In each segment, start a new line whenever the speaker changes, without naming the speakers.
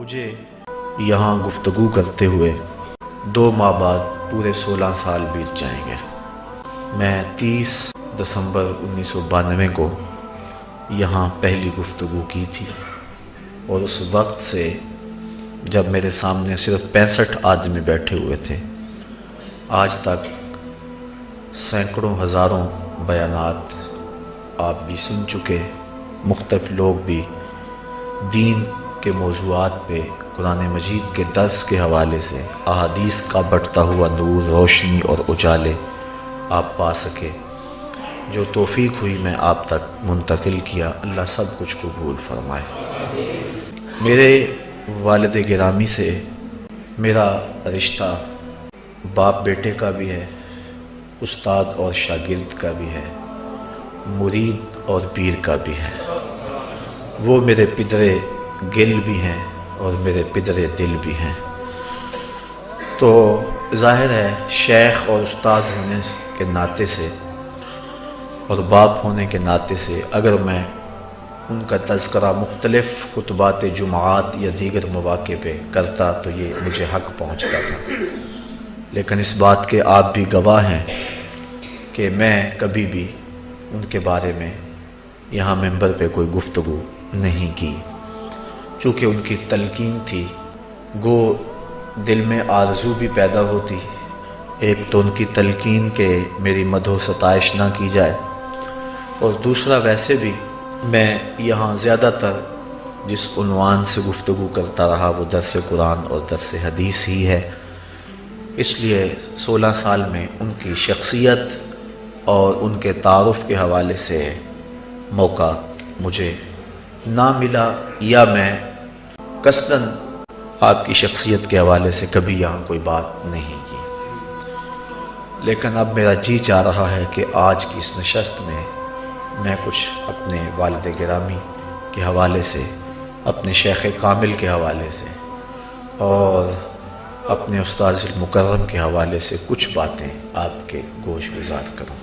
مجھے یہاں گفتگو کرتے ہوئے 2 ماہ بعد پورے 16 سال بیت جائیں گے۔ میں 30 دسمبر 1992 کو یہاں پہلی گفتگو کی تھی، اور اس وقت سے جب میرے سامنے صرف 65 آدمی بیٹھے ہوئے تھے، آج تک سینکڑوں ہزاروں بیانات آپ بھی سن چکے، مختلف لوگ بھی دین کے موضوعات پہ قرآن مجید کے درس کے حوالے سے احادیث کا بڑھتا ہوا نور، روشنی اور اجالے آپ پا سکے۔ جو توفیق ہوئی میں آپ تک منتقل کیا، اللہ سب کچھ قبول فرمائے۔ میرے والد گرامی سے میرا رشتہ باپ بیٹے کا بھی ہے، استاد اور شاگرد کا بھی ہے، مرید اور پیر کا بھی ہے۔ وہ میرے پدر گل بھی ہیں اور میرے پدر دل بھی ہیں۔ تو ظاہر ہے شیخ اور استاد ہونے کے ناطے سے اور باپ ہونے کے ناطے سے اگر میں ان کا تذکرہ مختلف خطبات جمعات یا دیگر مواقع پہ کرتا تو یہ مجھے حق پہنچتا تھا، لیکن اس بات کے آپ بھی گواہ ہیں کہ میں کبھی بھی ان کے بارے میں یہاں ممبر پہ کوئی گفتگو نہیں کی، چونکہ ان کی تلقین تھی۔ گو دل میں آرزو بھی پیدا ہوتی، ایک تو ان کی تلقین کہ میری مدح و ستائش نہ کی جائے، اور دوسرا ویسے بھی میں یہاں زیادہ تر جس عنوان سے گفتگو کرتا رہا وہ درس قرآن اور درس حدیث ہی ہے، اس لیے 16 سال میں ان کی شخصیت اور ان کے تعارف کے حوالے سے موقع مجھے نہ ملا، یا میں قصداً آپ کی شخصیت کے حوالے سے کبھی یہاں کوئی بات نہیں کی۔ لیکن اب میرا جی چاہ رہا ہے کہ آج کی اس نشست میں میں کچھ اپنے والد گرامی کے حوالے سے، اپنے شیخ کامل کے حوالے سے اور اپنے استاذ المکرم کے حوالے سے کچھ باتیں آپ کے گوش گزار کروں۔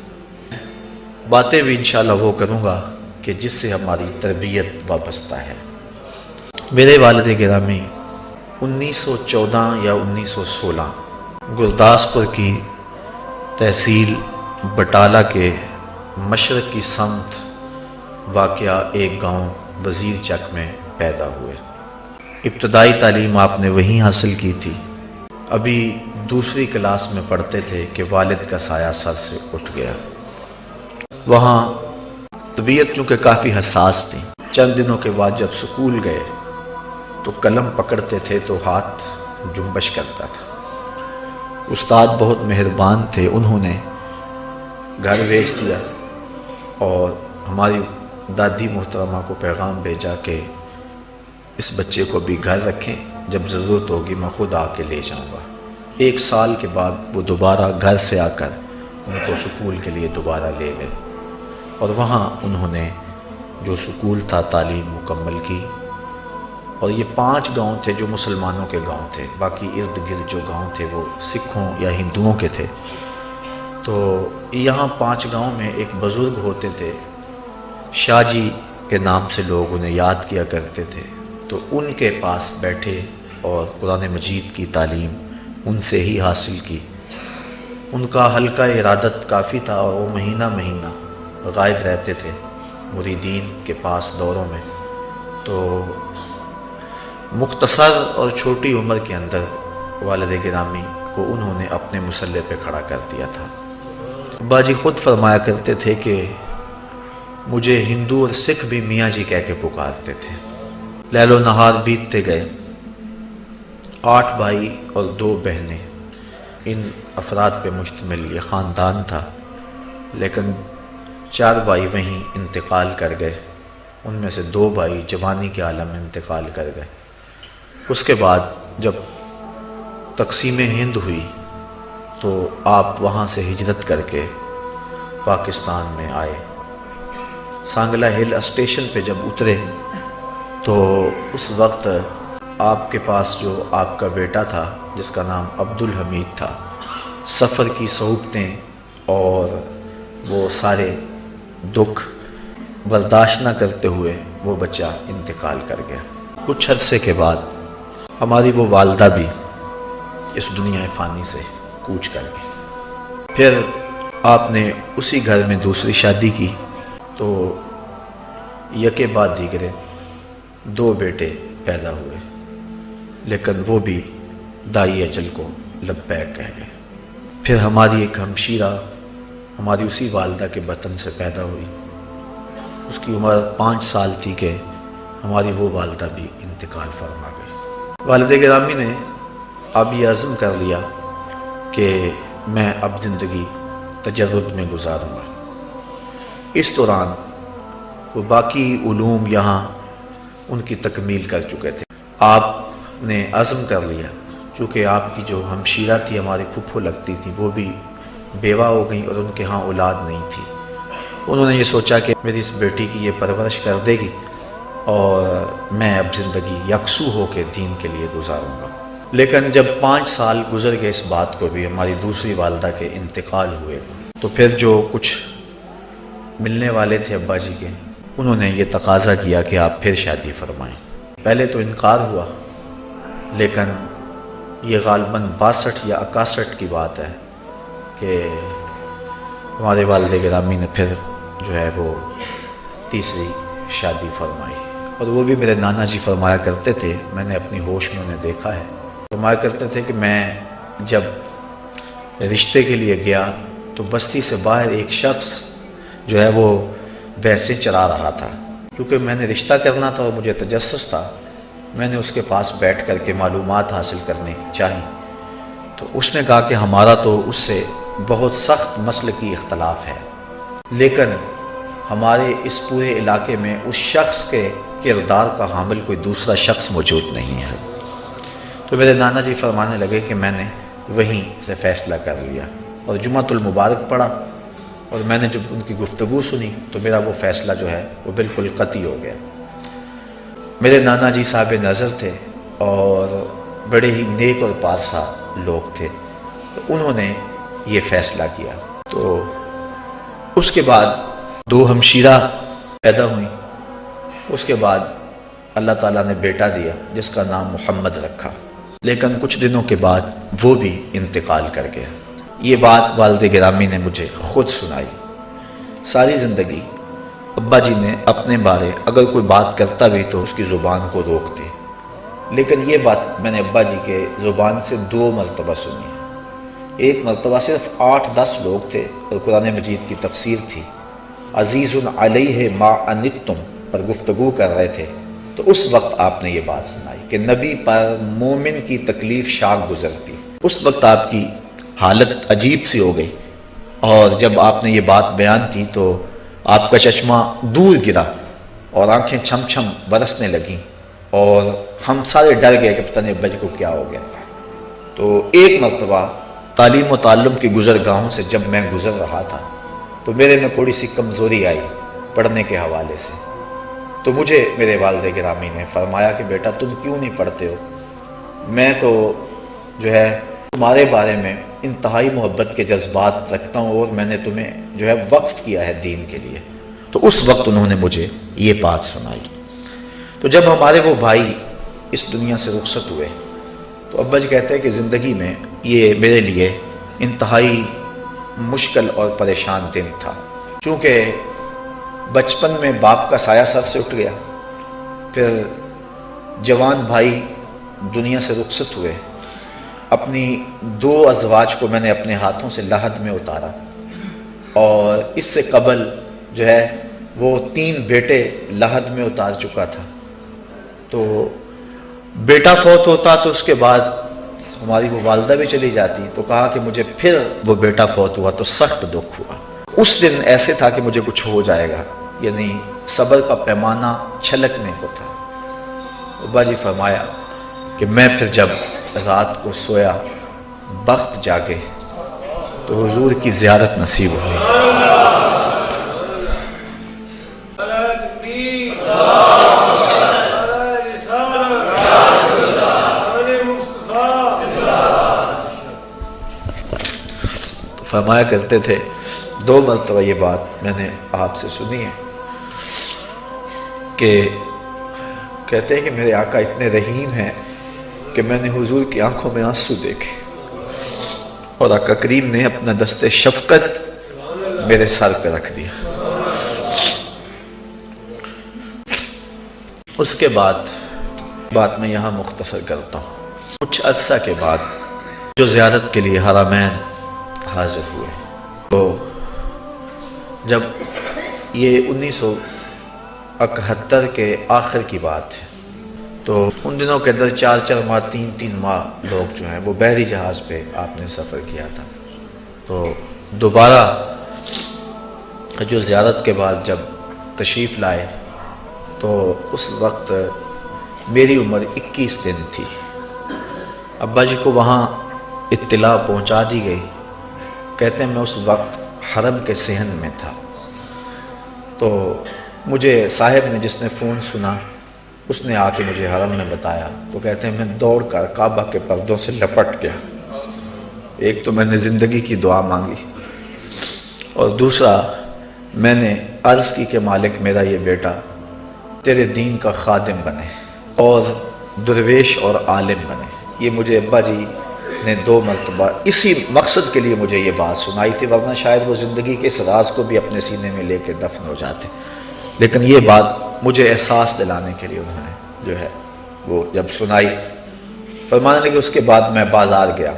باتیں بھی انشاءاللہ وہ کروں گا کہ جس سے ہماری تربیت وابستہ ہے۔ میرے والد گرامی 1914 یا 1916 گرداسپور کی تحصیل بٹالہ کے مشرق کی سمت واقع ایک گاؤں وزیر چک میں پیدا ہوئے۔ ابتدائی تعلیم آپ نے وہیں حاصل کی تھی۔ ابھی دوسری کلاس میں پڑھتے تھے کہ والد کا سایہ سر سے اٹھ گیا۔ وہاں طبیعت چونکہ کافی حساس تھی، چند دنوں کے بعد جب سکول گئے تو قلم پکڑتے تھے تو ہاتھ جنبش کرتا تھا۔ استاد بہت مہربان تھے، انہوں نے گھر بھیج دیا اور ہماری دادی محترمہ کو پیغام بھیجا کہ اس بچے کو بھی گھر رکھیں، جب ضرورت ہوگی میں خود آ کے لے جاؤں گا۔ 1 سال کے بعد وہ دوبارہ گھر سے آ کر ان کو سکول کے لیے دوبارہ لے گئے، اور وہاں انہوں نے جو سکول تھا تعلیم مکمل کی۔ اور یہ 5 گاؤں تھے جو مسلمانوں کے گاؤں تھے، باقی ارد گرد جو گاؤں تھے وہ سکھوں یا ہندوؤں کے تھے۔ تو یہاں 5 گاؤں میں ایک بزرگ ہوتے تھے، شاہ جی کے نام سے لوگ انہیں یاد کیا کرتے تھے، تو ان کے پاس بیٹھے اور قرآن مجید کی تعلیم ان سے ہی حاصل کی۔ ان کا حلقہ ارادت کافی تھا اور وہ مہینہ مہینہ غائب رہتے تھے مریدین کے پاس دوروں میں۔ تو مختصر اور چھوٹی عمر کے اندر والد گرامی کو انہوں نے اپنے مسلح پہ کھڑا کر دیا تھا۔ باجی خود فرمایا کرتے تھے کہ مجھے ہندو اور سکھ بھی میاں جی کہہ کے پکارتے تھے۔ لیل و نہار بیتتے گئے۔ 8 بھائی اور 2 بہنیں، ان افراد پہ مشتمل یہ خاندان تھا، لیکن 4 بھائی وہیں انتقال کر گئے، ان میں سے 2 بھائی جوانی کے عالم میں انتقال کر گئے۔ اس کے بعد جب تقسیم ہند ہوئی تو آپ وہاں سے ہجرت کر کے پاکستان میں آئے۔ سانگلہ ہل اسٹیشن پہ جب اترے تو اس وقت آپ کے پاس جو آپ کا بیٹا تھا جس کا نام عبدالحمید تھا، سفر کی صعوبتیں اور وہ سارے دکھ برداشت نہ کرتے ہوئے وہ بچہ انتقال کر گیا۔ کچھ عرصے کے بعد ہماری وہ والدہ بھی اس دنیا فانی سے کوچ کر گئی۔ پھر آپ نے اسی گھر میں دوسری شادی کی تو یکے بعد دیگرے 2 بیٹے پیدا ہوئے، لیکن وہ بھی دائی اجل کو لبیک کہہ گئے۔ پھر ہماری ایک ہمشیرہ ہماری اسی والدہ کے بطن سے پیدا ہوئی، اس کی عمر 5 سال تھی کہ ہماری وہ والدہ بھی انتقال فرما گئی۔ والد گرامی نے اب یہ عزم کر لیا کہ میں اب زندگی تجرد میں گزاروں گا۔ اس دوران وہ باقی علوم یہاں ان کی تکمیل کر چکے تھے۔ آپ نے عزم کر لیا، چونکہ آپ کی جو ہمشیرہ تھی ہماری پھپھو لگتی تھی وہ بھی بیوہ ہو گئیں اور ان کے ہاں اولاد نہیں تھی۔ انہوں نے یہ سوچا کہ میری اس بیٹی کی یہ پرورش کر دے گی اور میں اب زندگی یکسو ہو کے دین کے لیے گزاروں گا۔ لیکن جب 5 سال گزر گئے اس بات کو بھی، ہماری دوسری والدہ کے انتقال ہوئے، تو پھر جو کچھ ملنے والے تھے ابا جی کے، انہوں نے یہ تقاضا کیا کہ آپ پھر شادی فرمائیں۔ پہلے تو انکار ہوا، لیکن یہ غالباً 62 یا 61 کی بات ہے کہ ہمارے والد گرامی نے پھر جو ہے وہ تیسری شادی فرمائی، اور وہ بھی میرے نانا جی فرمایا کرتے تھے، میں نے اپنی ہوش میں انہیں دیکھا ہے، فرمایا کرتے تھے کہ میں جب رشتے کے لیے گیا تو بستی سے باہر ایک شخص جو ہے وہ بھینسیں چرا رہا تھا، کیونکہ میں نے رشتہ کرنا تھا اور مجھے تجسس تھا، میں نے اس کے پاس بیٹھ کر کے معلومات حاصل کرنے چاہی، تو اس نے کہا کہ ہمارا تو اس سے بہت سخت مسلکی اختلاف ہے، لیکن ہمارے اس پورے علاقے میں اس شخص کے کردار کا حامل کوئی دوسرا شخص موجود نہیں ہے۔ تو میرے نانا جی فرمانے لگے کہ میں نے وہیں سے فیصلہ کر لیا اور جمعۃ المبارک پڑھا، اور میں نے جب ان کی گفتگو سنی تو میرا وہ فیصلہ جو ہے وہ بالکل قطعی ہو گیا۔ میرے نانا جی صاحب نظر تھے اور بڑے ہی نیک اور پارسا لوگ تھے، تو انہوں نے یہ فیصلہ کیا۔ تو اس کے بعد 2 ہمشیرہ پیدا ہوئیں، اس کے بعد اللہ تعالیٰ نے بیٹا دیا جس کا نام محمد رکھا، لیکن کچھ دنوں کے بعد وہ بھی انتقال کر گیا۔ یہ بات والد گرامی نے مجھے خود سنائی۔ ساری زندگی ابا جی نے اپنے بارے اگر کوئی بات کرتا بھی تو اس کی زبان کو روکتے، لیکن یہ بات میں نے ابا جی کے زبان سے 2 مرتبہ سنی۔ ایک مرتبہ صرف 8-10 لوگ تھے اور قرآن مجید کی تفسیر تھی، عزیز علیہ ما عنتم پر گفتگو کر رہے تھے، تو اس وقت آپ نے یہ بات سنائی کہ نبی پر مومن کی تکلیف شاک گزرتی۔ اس وقت آپ کی حالت عجیب سی ہو گئی، اور جب آپ نے یہ بات بیان کی تو آپ کا چشمہ دور گرا اور آنکھیں چھم چھم برسنے لگیں، اور ہم سارے ڈر گئے کہ پتہ نہیں ابا جی کو کیا ہو گیا۔ تو ایک مرتبہ تعلیم و تعلم کی گزرگاہوں سے جب میں گزر رہا تھا تو میرے میں تھوڑی سی کمزوری آئی پڑھنے کے حوالے سے، تو مجھے میرے والد گرامی نے فرمایا کہ بیٹا تم کیوں نہیں پڑھتے ہو، میں تو جو ہے تمہارے بارے میں انتہائی محبت کے جذبات رکھتا ہوں اور میں نے تمہیں جو ہے وقف کیا ہے دین کے لیے۔ تو اس وقت انہوں نے مجھے یہ بات سنائی۔ تو جب ہمارے وہ بھائی اس دنیا سے رخصت ہوئے تو ابا جی کہتے ہیں کہ زندگی میں یہ میرے لیے انتہائی مشکل اور پریشان دن تھا، چونکہ بچپن میں باپ کا سایہ سر سے اٹھ گیا، پھر جوان بھائی دنیا سے رخصت ہوئے، اپنی 2 ازواج کو میں نے اپنے ہاتھوں سے لحد میں اتارا، اور اس سے قبل جو ہے وہ 3 بیٹے لحد میں اتار چکا تھا۔ تو بیٹا فوت ہوتا تو اس کے بعد ہماری وہ والدہ بھی چلی جاتی، تو کہا کہ مجھے پھر وہ بیٹا فوت ہوا تو سخت دکھ ہوا۔ اس دن ایسے تھا کہ مجھے کچھ ہو جائے گا، یعنی صبر کا پیمانہ چھلکنے کو تھا۔ ابا جی فرمایا کہ میں پھر جب رات کو سویا بخت جاگے تو حضور کی زیارت نصیب ہوئی۔ فرمایا کرتے تھے 2 مرتبہ یہ بات میں نے آپ سے سنی ہے کہ کہتے ہیں کہ میرے آقا اتنے رحیم ہیں کہ میں نے حضور کی آنکھوں میں آنسو دیکھے اور آقا کریم نے اپنا دست شفقت میرے سر پہ رکھ دیا۔ اس کے بعد بات میں یہاں مختصر کرتا ہوں۔ کچھ عرصہ کے بعد جو زیارت کے لیے حرمین حاضر ہوئے، تو جب یہ 1971 کے آخر کی بات ہے، تو ان دنوں کے اندر 4 ماہ 3 ماہ لوگ جو ہیں وہ بحری جہاز پہ آپ نے سفر کیا تھا۔ تو دوبارہ جو زیارت کے بعد جب تشریف لائے تو اس وقت میری عمر 21 دن تھی۔ ابا جی کو وہاں اطلاع پہنچا دی گئی، کہتے ہیں میں اس وقت حرم کے صحن میں تھا۔ تو مجھے صاحب نے، جس نے فون سنا، اس نے آ کے مجھے حرم میں بتایا، تو کہتے ہیں میں دوڑ کر کعبہ کے پردوں سے لپٹ گیا۔ ایک تو میں نے زندگی کی دعا مانگی، اور دوسرا میں نے عرض کی کہ مالک میرا یہ بیٹا تیرے دین کا خادم بنے اور درویش اور عالم بنے۔ یہ مجھے ابا جی نے 2 مرتبہ اسی مقصد کے لیے مجھے یہ بات سنائی تھی، ورنہ شاید وہ زندگی کے اس راز کو بھی اپنے سینے میں لے کے دفن ہو جاتے۔ لیکن یہ بات مجھے احساس دلانے کے لیے انہوں نے جو ہے وہ جب سنائی، فرمانے لگے اس کے بعد میں بازار گیا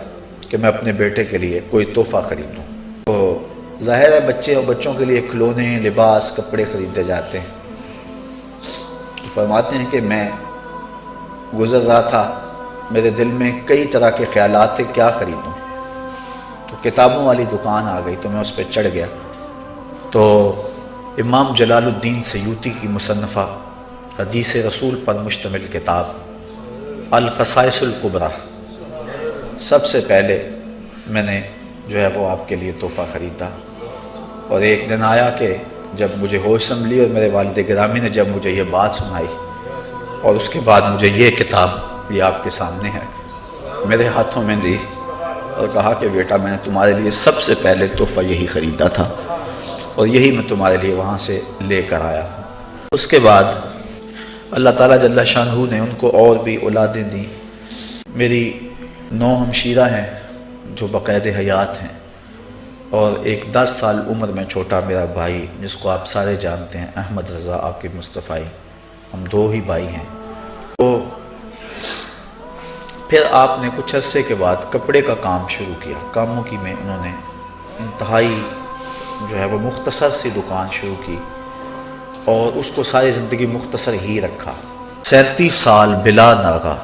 کہ میں اپنے بیٹے کے لیے کوئی تحفہ خریدوں۔ تو ظاہر ہے بچے اور بچوں کے لیے کھلونے، لباس، کپڑے خریدے جاتے ہیں۔ فرماتے ہیں کہ میں گزر رہا تھا، میرے دل میں کئی طرح کے خیالات تھے کیا خریدوں، تو کتابوں والی دکان آ گئی تو میں اس پہ چڑھ گیا۔ تو امام جلال الدین سیوطی کی مصنفہ حدیث رسول پر مشتمل کتاب الخصائص الکبریٰ سب سے پہلے میں نے جو ہے وہ آپ کے لیے تحفہ خریدا۔ اور ایک دن آیا کہ جب مجھے ہوش سنبھلی اور میرے والد گرامی نے جب مجھے یہ بات سنائی، اور اس کے بعد مجھے یہ کتاب یہ آپ کے سامنے ہے میرے ہاتھوں میں دی اور کہا کہ بیٹا میں نے تمہارے لیے سب سے پہلے تحفہ یہی خریدا تھا اور یہی میں تمہارے لیے وہاں سے لے کر آیا ہوں۔ اس کے بعد اللہ تعالیٰ جل شانہ نے ان کو اور بھی اولادیں دیں۔ میری 9 ہمشیرہ ہیں جو بقید حیات ہیں، اور ایک 10 سال عمر میں چھوٹا میرا بھائی جس کو آپ سارے جانتے ہیں، احمد رضا عاقب مصطفی، ہم 2 ہی بھائی ہیں۔ تو پھر آپ نے کچھ عرصے کے بعد کپڑے کا کام شروع کیا۔ کاموں کی میں انہوں نے انتہائی جو ہے وہ مختصر سی دکان شروع کی اور اس کو ساری زندگی مختصر ہی رکھا۔ 37 سال بلا ناغہ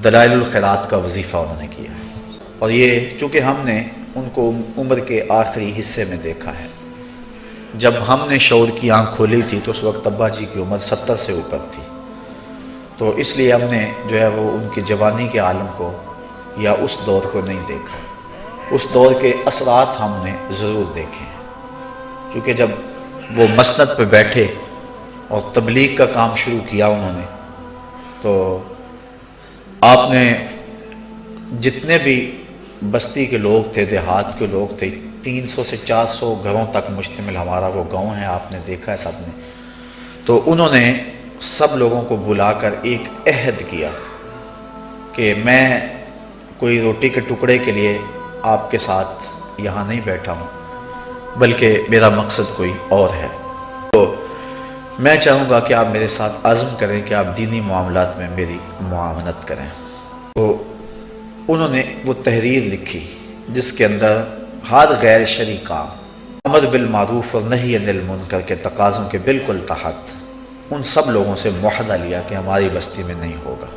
دلائل الخیرات کا وظیفہ انہوں نے کیا ہے، اور یہ چونکہ ہم نے ان کو عمر کے آخری حصے میں دیکھا ہے۔ جب ہم نے شعور کی آنکھ کھولی تھی تو اس وقت ابا جی کی عمر 70 سے اوپر تھی، تو اس لیے ہم نے جو ہے وہ ان کی جوانی کے عالم کو یا اس دور کو نہیں دیکھا۔ اس دور کے اثرات ہم نے ضرور دیکھے ہیں، کیونکہ جب وہ مسند پہ بیٹھے اور تبلیغ کا کام شروع کیا انہوں نے، تو آپ نے جتنے بھی بستی کے لوگ تھے، دیہات کے لوگ تھے، 300 سے 400 گھروں تک مشتمل ہمارا وہ گاؤں ہے، آپ نے دیکھا ہے سب نے، تو انہوں نے سب لوگوں کو بلا کر ایک عہد کیا کہ میں کوئی روٹی کے ٹکڑے کے لیے آپ کے ساتھ یہاں نہیں بیٹھا ہوں، بلکہ میرا مقصد کوئی اور ہے۔ تو میں چاہوں گا کہ آپ میرے ساتھ عزم کریں کہ آپ دینی معاملات میں میری معاونت کریں۔ تو انہوں نے وہ تحریر لکھی جس کے اندر ہر غیر شرعی کام، امر بالمعروف اور نہی عن المنکر کے تقاضوں کے بالکل تحت ان سب لوگوں سے معاہدہ لیا کہ ہماری بستی میں نہیں ہوگا،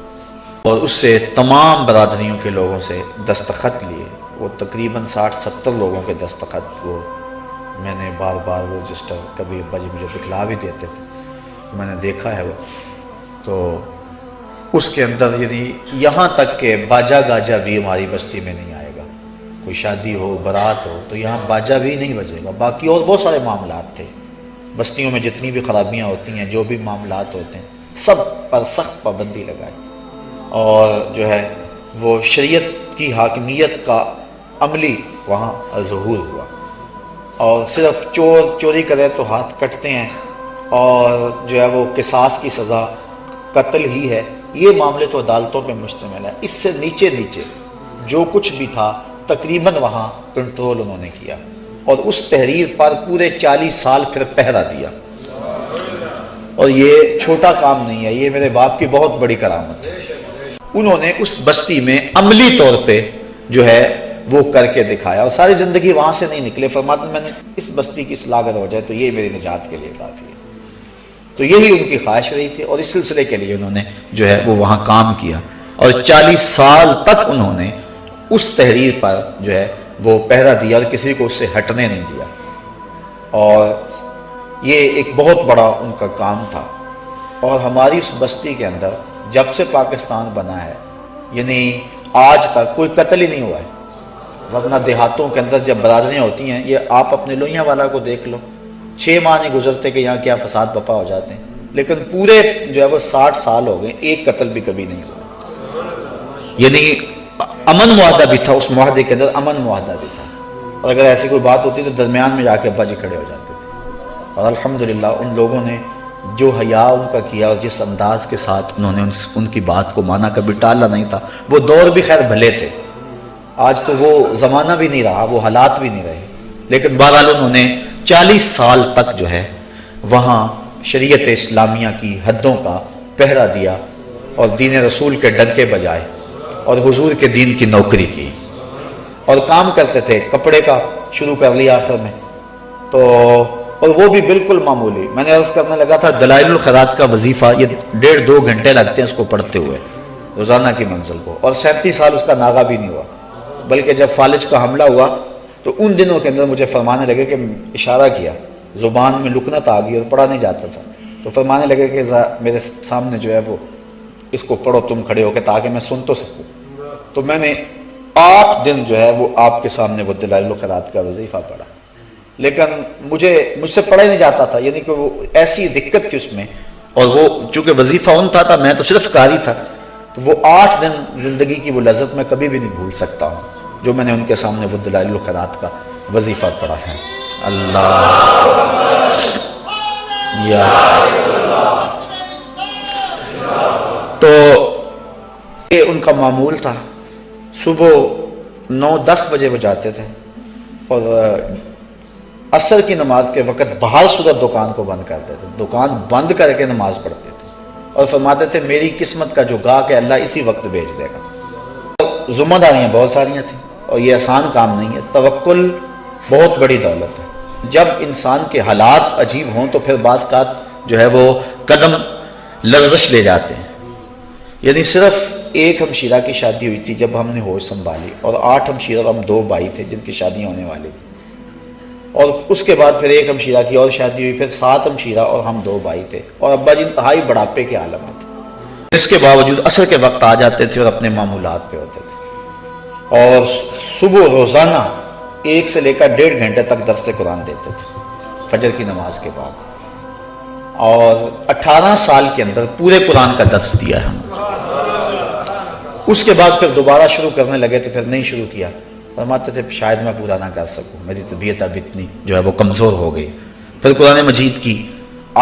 اور اس سے تمام برادریوں کے لوگوں سے دستخط لیے۔ وہ تقریباً 60-70 لوگوں کے دستخط وہ میں نے بار بار وہ رجسٹر کبھی ابا جی مجھے دکھلا بھی دیتے تھے، میں نے دیکھا ہے وہ۔ تو اس کے اندر یعنی یہاں تک کہ باجا گاجا بھی ہماری بستی میں نہیں آئے گا، کوئی شادی ہو، برات ہو، تو یہاں باجا بھی نہیں بجے گا۔ باقی اور بہت سارے معاملات تھے، بستیوں میں جتنی بھی خرابیاں ہوتی ہیں، جو بھی معاملات ہوتے ہیں، سب پر سخت پابندی لگائی، اور جو ہے وہ شریعت کی حاکمیت کا عملی وہاں ظہور ہوا۔ اور صرف چور چوری کرے تو ہاتھ کٹتے ہیں، اور جو ہے وہ قصاص کی سزا قتل ہی ہے،
یہ معاملے تو عدالتوں پہ مشتمل ہے، اس سے نیچے نیچے جو کچھ بھی تھا تقریباً وہاں کنٹرول انہوں نے کیا، اور اس تحریر پر پورے 40 سال پھر پہرا دیا۔ اور یہ چھوٹا کام نہیں ہے، یہ میرے باپ کی بہت بڑی کرامت ہے۔ انہوں نے اس بستی میں عملی طور پہ جو ہے وہ کر کے دکھایا، اور ساری زندگی وہاں سے نہیں نکلے، فرماتے ہیں میں نے اس بستی کی اصلاح اگر ہو جائے تو یہ میری نجات کے لیے کافی ہے۔ تو یہی ان کی خواہش رہی تھی، اور اس سلسلے کے لیے انہوں نے جو ہے وہ وہاں کام کیا، اور 40 سال تک انہوں نے اس تحریر پر جو ہے وہ پہرا دیا، اور کسی کو اس سے ہٹنے نہیں دیا۔ اور یہ ایک بہت بڑا ان کا کام تھا۔ اور ہماری اس بستی کے اندر جب سے پاکستان بنا ہے، یعنی آج تک کوئی قتل ہی نہیں ہوا ہے، ورنہ دیہاتوں کے اندر جب برادریاں ہوتی ہیں، یہ آپ اپنے لوہیاں والا کو دیکھ لو، 6 ماہ نہیں گزرتے کہ یہاں کیا فساد بپا ہو جاتے ہیں، لیکن پورے جو ہے وہ 60 سال ہو گئے، ایک قتل بھی کبھی نہیں ہوا۔ یعنی امن معاہدہ بھی تھا، اس معاہدے کے اندر امن معاہدہ بھی تھا، اور اگر ایسی کوئی بات ہوتی تو درمیان میں جا کے ابا جی کھڑے ہو جاتے تھے۔ اور الحمدللہ ان لوگوں نے جو حیا ان کا کیا، اور جس انداز کے ساتھ انہوں نے ان کی بات کو مانا، کبھی ٹالا نہیں تھا۔ وہ دور بھی خیر بھلے تھے، آج تو وہ زمانہ بھی نہیں رہا، وہ حالات بھی نہیں رہے، لیکن بہرحال انہوں نے 40 سال تک جو ہے وہاں شریعت اسلامیہ کی حدوں کا پہرا دیا، اور دین رسول کے ڈنکے بجائے، اور حضور کے دین کی نوکری کی، اور کام کرتے تھے۔ کپڑے کا شروع کر لیا آخر میں تو، اور وہ بھی بالکل معمولی۔ میں نے عرض کرنے لگا تھا دلائل الخیرات کا وظیفہ یہ 1.5-2 گھنٹے لگتے ہیں اس کو پڑھتے ہوئے روزانہ کی منزل کو، اور 37 سال اس کا ناغہ بھی نہیں ہوا۔ بلکہ جب فالج کا حملہ ہوا تو ان دنوں کے اندر مجھے فرمانے لگے کہ اشارہ کیا، زبان میں لکنت آ گئی اور پڑھا نہیں جاتا تھا، تو فرمانے لگے کہ میرے سامنے جو ہے وہ اس کو پڑھو تم کھڑے ہو کے، تاکہ میں سن تو سکوں۔ تو میں نے 8 دن جو ہے وہ آپ کے سامنے وہ دلائل الخیرات کا وظیفہ پڑھا، لیکن مجھ سے پڑھا ہی نہیں جاتا تھا، یعنی کہ وہ ایسی دقت تھی اس میں، اور وہ چونکہ وظیفہ ان تھا میں تو صرف قاری تھا، تو وہ 8 دن زندگی کی وہ لذت میں کبھی بھی نہیں بھول سکتا ہوں جو میں نے ان کے سامنے وہ دلائل الخیرات کا وظیفہ پڑھا ہے۔ اللہ یا تو یہ ان کا معمول تھا۔ صبح 9-10 بجے وہ جاتے تھے، اور عصر کی نماز کے وقت باہر صورت دکان کو بند کرتے تھے، دکان بند کر کے نماز پڑھتے تھے، اور فرماتے تھے میری قسمت کا جو گاہک ہے اللہ اسی وقت بھیج دے گا۔ ذمہ داریاں بہت ساریاں تھیں، اور یہ آسان کام نہیں ہے۔ توکل بہت بڑی دولت ہے۔ جب انسان کے حالات عجیب ہوں تو پھر بعض اوقات جو ہے وہ قدم لرزش لے جاتے ہیں۔ یعنی صرف ایک ہمشیرہ کی شادی ہوئی تھی جب ہم نے ہوش سنبھالی، اور 8 ہمشیرہ اور ہم 2 بھائی تھے جن کی شادیاں ہونے والی تھی، اور اس کے بعد پھر ایک ہمشیرہ کی اور شادی ہوئی، پھر 7 ہمشیرہ اور ہم 2 بھائی تھے، اور ابا جی انتہائی بڑھاپے کے عالم میں تھے۔ اس کے باوجود عصر کے وقت آ جاتے تھے اور اپنے معمولات پہ ہوتے تھے، اور صبح روزانہ 1 سے لے کر 1.5 گھنٹے تک درس قرآن دیتے تھے فجر کی نماز کے بعد، اور 18 سال کے اندر پورے قرآن کا درس دیا ہے ہم۔ اس کے بعد پھر دوبارہ شروع کرنے لگے تو پھر نہیں شروع کیا، فرماتے تھے شاید میں پورا نہ کر سکوں، میری طبیعت اب اتنی جو ہے وہ کمزور ہو گئی۔ پھر قرآن مجید کی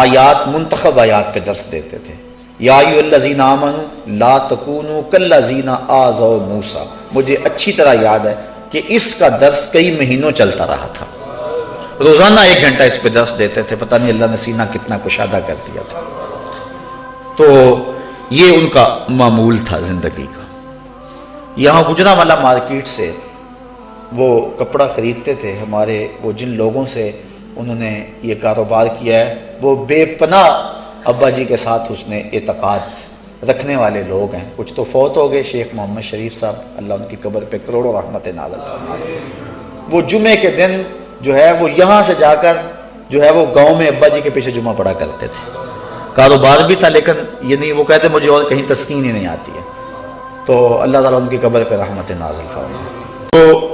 آیات، منتخب آیات پہ درس دیتے تھے۔ یا ایھا الذین آمنوا لا تکونوا کالذین آذوا موسیٰ، مجھے اچھی طرح یاد ہے کہ اس کا درس کئی مہینوں چلتا رہا تھا، روزانہ 1 گھنٹہ اس پہ درس دیتے تھے، پتہ نہیں اللہ نے سینہ کتنا کشادہ کر دیا تھا۔ تو یہ ان کا معمول تھا زندگی کا۔ یہاں گجرانوالہ مارکیٹ سے وہ کپڑا خریدتے تھے، ہمارے وہ جن لوگوں سے انہوں نے یہ کاروبار کیا ہے وہ بے پناہ ابا جی کے ساتھ حسن اعتقاد رکھنے والے لوگ ہیں۔ کچھ تو فوت ہو گئے، شیخ محمد شریف صاحب اللہ ان کی قبر پہ کروڑوں رحمت نازل فرمائے۔ وہ جمعے کے دن جو ہے وہ یہاں سے جا کر جو ہے وہ گاؤں میں ابا جی کے پیچھے جمعہ پڑھا کرتے تھے۔ کاروبار بھی تھا، لیکن یہ نہیں، وہ کہتے مجھے اور کہیں تسکین ہی نہیں آتی ہے، تو اللہ تعالیٰ ان کی قبر پہ رحمت نازل فرمائے۔ تو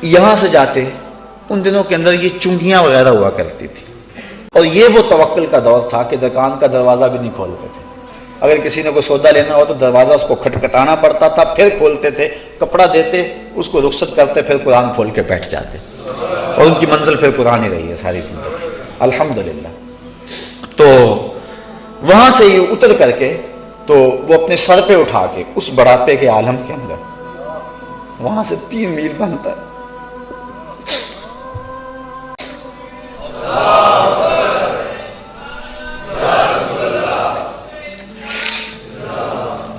یہاں سے جاتے، ان دنوں کے اندر یہ چنگیاں وغیرہ ہوا کرتی تھی، اور یہ وہ توکل کا دور تھا کہ دکان کا دروازہ بھی نہیں کھولتے تھے۔ اگر کسی نے کوئی سودا لینا ہو تو دروازہ اس کو کھٹکھٹانا پڑتا تھا، پھر کھولتے تھے، کپڑا دیتے، اس کو رخصت کرتے، پھر قرآن کھول کے بیٹھ جاتے، اور ان کی منزل پھر قرآن ہی رہی ہے ساری زندگی الحمدللہ۔ تو وہاں سے یہ اتر کر کے تو وہ اپنے سر پہ اٹھا کے اس بڑھاپے کے عالم کے اندر وہاں سے 3 میل بنتا ہے.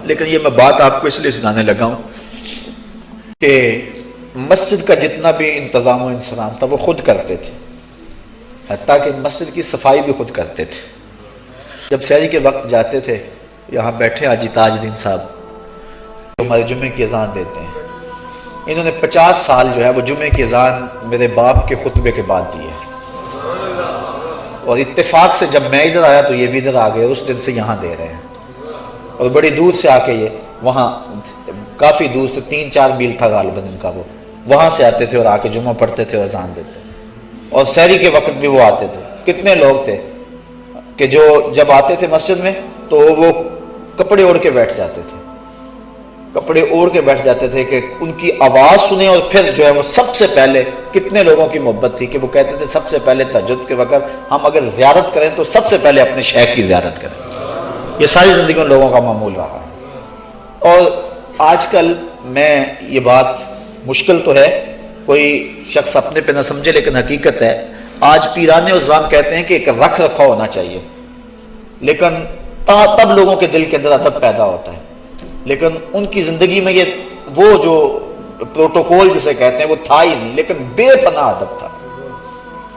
لیکن یہ میں بات آپ کو اس لیے سنانے لگا ہوں کہ مسجد کا جتنا بھی انتظام و انسلام تھا وہ خود کرتے تھے، حتیٰ کہ مسجد کی صفائی بھی خود کرتے تھے. جب سحری کے وقت جاتے تھے، یہاں بیٹھے حاجی تاج الدین صاحب جو ہمارے جمعے کی اذان دیتے ہیں، انہوں نے 50 سال جو ہے وہ جمعے کی اذان میرے باپ کے خطبے کے بعد دی ہے. اور اتفاق سے جب میں ادھر آیا تو یہ بھی ادھر آ گئے، اس دن سے یہاں دے رہے ہیں. اور بڑی دور سے آ کے یہ وہاں کافی دور سے 3-4 میل تھا غالباً ان کا، وہ وہاں سے آتے تھے اور آ کے جمعہ پڑھتے تھے اور اذان دیتے. اور سحری کے وقت بھی وہ آتے تھے. کتنے لوگ تھے کہ جو جب آتے تھے مسجد میں تو وہ کپڑے اوڑھ کے بیٹھ جاتے تھے، کپڑے اوڑھ کے بیٹھ جاتے تھے کہ ان کی آواز سنیں. اور پھر جو ہے وہ سب سے پہلے کتنے لوگوں کی محبت تھی کہ وہ کہتے تھے سب سے پہلے تہجد کے وقت ہم اگر زیارت کریں تو سب سے پہلے اپنے شیخ کی زیارت کریں. یہ ساری زندگی ان لوگوں کا معمول رہا ہے. اور آج کل میں یہ بات مشکل تو ہے کوئی شخص اپنے پہ نہ سمجھے، لیکن حقیقت ہے آج پیرانے عظام کہتے ہیں کہ ایک رکھ رکھا ہونا چاہیے، لیکن تب لوگوں کے دل کے اندر ادب پیدا ہوتا ہے. لیکن ان کی زندگی میں یہ وہ جو پروٹوکول جسے کہتے ہیں وہ تھا ہی نہیں، لیکن بے پناہ ادب تھا.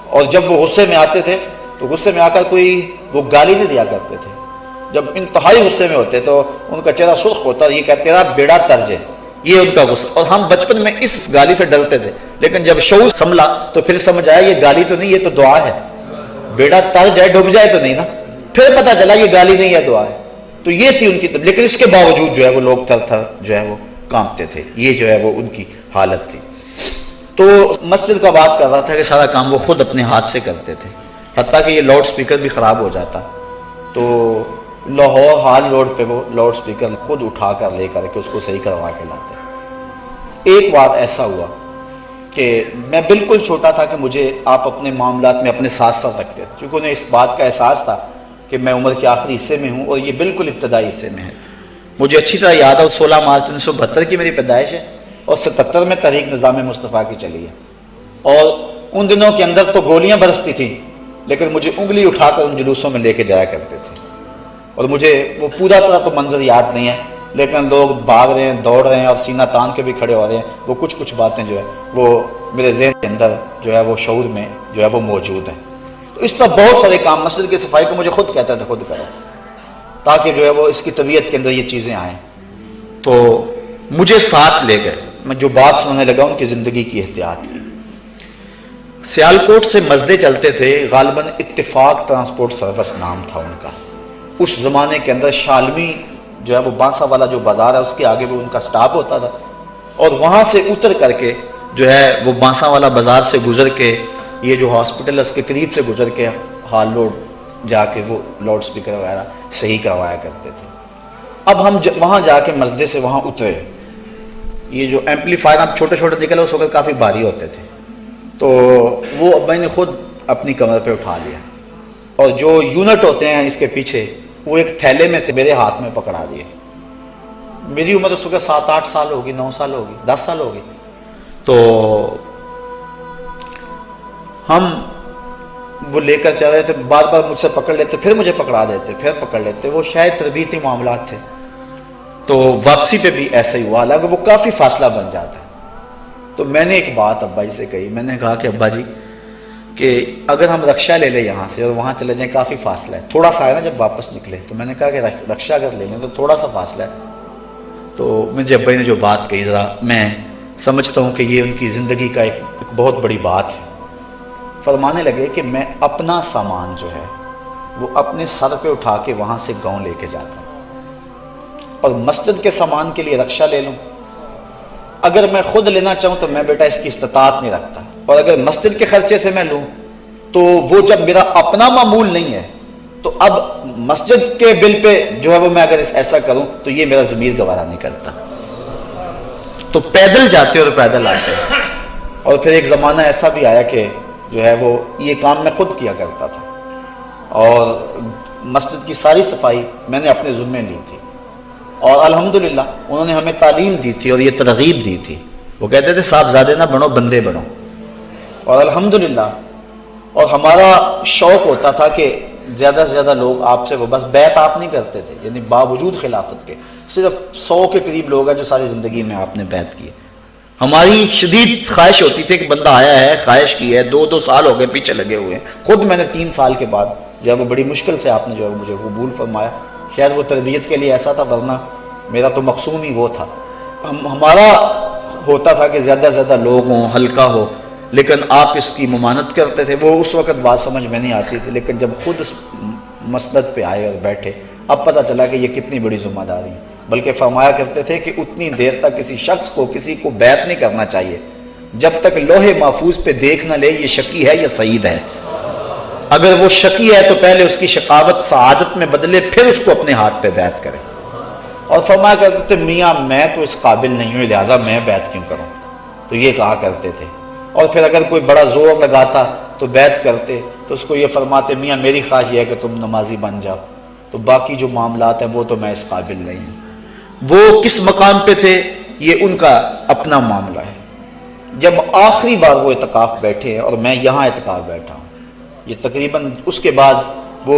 اور جب وہ غصے میں آتے تھے تو غصے میں آ کر کوئی وہ گالی نہیں دیا کرتے تھے. جب انتہائی غصے میں ہوتے تو ان کا چہرہ سرخ ہوتا، یہ کہتے تیرا بیڑا ترج ہے، یہ ان کا غصہ. اور ہم بچپن میں اس گالی سے ڈرتے تھے، لیکن جب شعور سنبھلا تو پھر سمجھ آیا یہ گالی تو نہیں، یہ تو دعا ہے. بیڑا ترج ہے، ڈوب جائے تو نہیں نا. پھر پتہ چلا یہ گالی نہیں ہے، دعا ہے. تو یہ تھی ان کی لیکن اس کے باوجود جو ہے وہ لوگ تھر تھر جو ہے وہ کانپتے تھے. یہ جو ہے وہ ان کی حالت تھی. تو مسجد کا بات کر رہا تھا کہ سارا کام وہ خود اپنے ہاتھ سے کرتے تھے، حتیٰ کہ یہ لاؤڈ سپیکر بھی خراب ہو جاتا تو لاہور ہال روڈ پہ وہ لاؤڈ سپیکر خود اٹھا کر لے کر کے اس کو صحیح کروا کے لاتے. ایک بار ایسا ہوا کہ میں بالکل چھوٹا تھا کہ مجھے آپ اپنے معاملات میں اپنے ساتھ ساتھ رکھتے تھے، چونکہ انہیں اس بات کا احساس تھا کہ میں عمر کے آخری حصے میں ہوں اور یہ بالکل ابتدائی حصے میں ہے. مجھے اچھی طرح یاد ہے 16 مارچ 1972 کی میری پیدائش ہے اور 77 میں تحریک نظام مصطفیٰ کی چلی ہے. اور ان دنوں کے اندر تو گولیاں برستی تھیں، لیکن مجھے انگلی اٹھا کر ان جلوسوں میں لے کے جایا کرتے تھے. اور مجھے وہ پورا طرح تو منظر یاد نہیں ہے، لیکن لوگ بھاگ رہے ہیں، دوڑ رہے ہیں اور سینہ تان کے بھی کھڑے ہو رہے ہیں. وہ کچھ باتیں جو ہے وہ میرے ذہن کے اندر جو ہے وہ شعور میں جو ہے وہ موجود ہیں. تو اس طرح بہت سارے کام مسجد کی صفائی کو مجھے خود کہتا تھا خود کرو، تاکہ جو ہے وہ اس کی طبیعت کے اندر یہ چیزیں آئیں. تو مجھے ساتھ لے گئے. میں جو بات سننے لگا ان کی زندگی کی احتیاط کی. سیالکوٹ سے مسجدیں چلتے تھے، غالباً اتفاق ٹرانسپورٹ سروس نام تھا ان کا. اس زمانے کے اندر شالمی جو ہے وہ بانسا والا جو بازار ہے اس کے آگے وہ ان کا سٹاپ ہوتا تھا. اور وہاں سے اتر کر کے جو ہے وہ بانسا والا بازار سے گزر کے یہ جو ہاسپٹل ہے اس کے قریب سے گزر کے ہال روڈ جا کے وہ لاؤڈ سپیکر وغیرہ صحیح کروایا کرتے تھے. اب ہم وہاں جا کے مسجد سے وہاں اترے. یہ جو ایمپلیفائر اب چھوٹے چھوٹے نکلے اس وقت کافی بھاری ہوتے تھے، تو وہ میں نے خود اپنی کمر پہ اٹھا لیا. اور جو یونٹ ہوتے ہیں اس کے پیچھے وہ ایک تھیلے میں تھے، میرے ہاتھ میں پکڑا دیے. میری عمر اس وقت 7-8 سال ہوگی، 9 سال ہوگی، 10 سال ہوگی. تو ہم وہ لے کر چل رہے تھے، بار بار مجھ سے پکڑ لیتے، پھر مجھے پکڑا دیتے، پھر پکڑ لیتے. وہ شاید تربیتی معاملات تھے. تو واپسی پہ بھی ایسا ہی ہوا، حالانکہ وہ کافی فاصلہ بن جاتا. تو میں نے ایک بات ابا جی سے کہی. میں نے کہا کہ ابا جی کہ اگر ہم رکشہ لے لیں یہاں سے اور وہاں چلے جائیں، کافی فاصلہ ہے، تھوڑا سا ہے نا جب واپس نکلے. تو میں نے کہا کہ رکشہ اگر لے لیں تو تھوڑا سا فاصلہ ہے. تو مجھے ابا جی نے جو بات کہی ذرا میں سمجھتا ہوں کہ یہ ان کی زندگی کا ایک بہت بڑی بات ہے. فرمانے لگے کہ میں اپنا سامان جو ہے وہ اپنے سر پہ اٹھا کے وہاں سے گاؤں لے کے جاتا ہوں، اور مسجد کے سامان کے لیے رکشہ لے لوں. اگر میں خود لینا چاہوں تو میں بیٹا اس کی استطاعت نہیں رکھتا، اور اگر مسجد کے خرچے سے میں لوں تو وہ جب میرا اپنا معمول نہیں ہے تو اب مسجد کے بل پہ جو ہے وہ میں اگر ایسا کروں تو یہ میرا ضمیر گوارا نہیں کرتا. تو پیدل جاتے اور پیدل آتے. اور پھر ایک زمانہ ایسا بھی آیا کہ جو ہے وہ یہ کام میں خود کیا کرتا تھا، اور مسجد کی ساری صفائی میں نے اپنے ذمے لی تھی. اور الحمدللہ انہوں نے ہمیں تعلیم دی تھی اور یہ ترغیب دی تھی. وہ کہتے تھے صاحبزادے نہ بنو، بندے بنو. اور الحمدللہ اور ہمارا شوق ہوتا تھا کہ زیادہ سے زیادہ لوگ آپ سے وہ بس بیعت آپ نہیں کرتے تھے، یعنی باوجود خلافت کے صرف 100 کے قریب لوگ ہیں جو ساری زندگی میں آپ نے بیعت کی ہے. ہماری شدید خواہش ہوتی تھی کہ بندہ آیا ہے، خواہش کی ہے، 2 سال ہو گئے پیچھے لگے ہوئے ہیں. خود میں نے 3 سال کے بعد جو ہے وہ بڑی مشکل سے آپ نے جو ہے مجھے قبول فرمایا. شاید وہ تربیت کے لیے ایسا تھا، ورنہ میرا تو مقصود ہی وہ تھا. ہمارا ہوتا تھا کہ زیادہ سے زیادہ لوگ ہوں، ہلکا ہو، لیکن آپ اس کی ممانت کرتے تھے. وہ اس وقت بات سمجھ میں نہیں آتی تھی، لیکن جب خود اس مسند پہ آئے اور بیٹھے اب پتہ چلا کہ یہ کتنی بڑی ذمہ داری ہے. بلکہ فرمایا کرتے تھے کہ اتنی دیر تک کسی شخص کو کسی کو بیعت نہیں کرنا چاہیے جب تک لوح محفوظ پہ دیکھ نہ لے یہ شقی ہے یا سعید ہے. اگر وہ شقی ہے تو پہلے اس کی شقاوت سعادت میں بدلے، پھر اس کو اپنے ہاتھ پہ بیعت کرے. اور فرمایا کرتے تھے میاں میں تو اس قابل نہیں ہوں، لہٰذا میں بیعت کیوں کروں. تو یہ کہا کرتے تھے. اور پھر اگر کوئی بڑا زور لگاتا تو بیعت کرتے تو اس کو یہ فرماتے میاں میری خواہش یہ ہے کہ تم نمازی بن جاؤ، تو باقی جو معاملات ہیں وہ تو میں اس قابل نہیں ہوں. وہ کس مقام پہ تھے یہ ان کا اپنا معاملہ ہے. جب آخری بار وہ اعتکاف بیٹھے ہیں اور میں یہاں اعتکاف بیٹھا ہوں، یہ تقریباً اس کے بعد وہ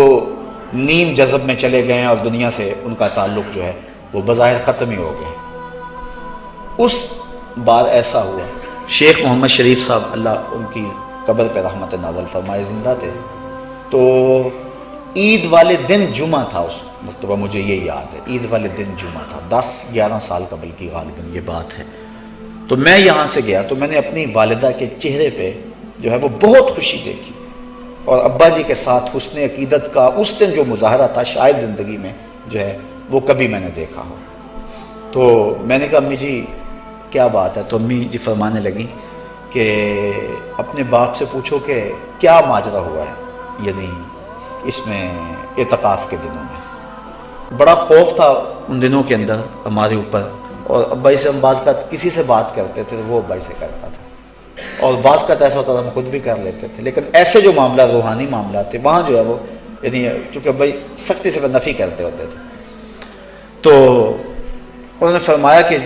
نیم جذب میں چلے گئے ہیں اور دنیا سے ان کا تعلق جو ہے وہ بظاہر ختم ہی ہو گئے. اس بار ایسا ہوا شیخ محمد شریف صاحب اللہ ان کی قبر پہ رحمت نازل فرمائے زندہ تھے، تو عید والے دن جمعہ تھا. اس مرتبہ مجھے یہ یاد ہے عید والے دن جمعہ تھا، 10-11 سال قبل کی غالباً یہ بات ہے. تو میں یہاں سے گیا تو میں نے اپنی والدہ کے چہرے پہ جو ہے وہ بہت خوشی دیکھی، اور ابا جی کے ساتھ حسن عقیدت کا اس دن جو مظاہرہ تھا شاید زندگی میں جو ہے وہ کبھی میں نے دیکھا ہو. تو میں نے کہا امی جی کیا بات ہے؟ تو امی جی فرمانے لگی کہ اپنے باپ سے پوچھو کہ کیا ماجرا ہوا ہے، یعنی اس میں اعتکاف کے دنوں میں. بڑا خوف تھا ان دنوں کے اندر ہمارے اوپر، اور ابائی سے ہم بعض کا کسی سے بات کرتے تھے وہ ابائی سے کرتا تھا، اور بعض کا ایسا ہوتا تھا ہم خود بھی کر لیتے تھے. لیکن ایسے جو معاملہ روحانی معاملات تھے وہاں جو ہے وہ یعنی چونکہ ابائی سختی سے نفی کرتے ہوتے تھے. تو انہوں نے فرمایا کہ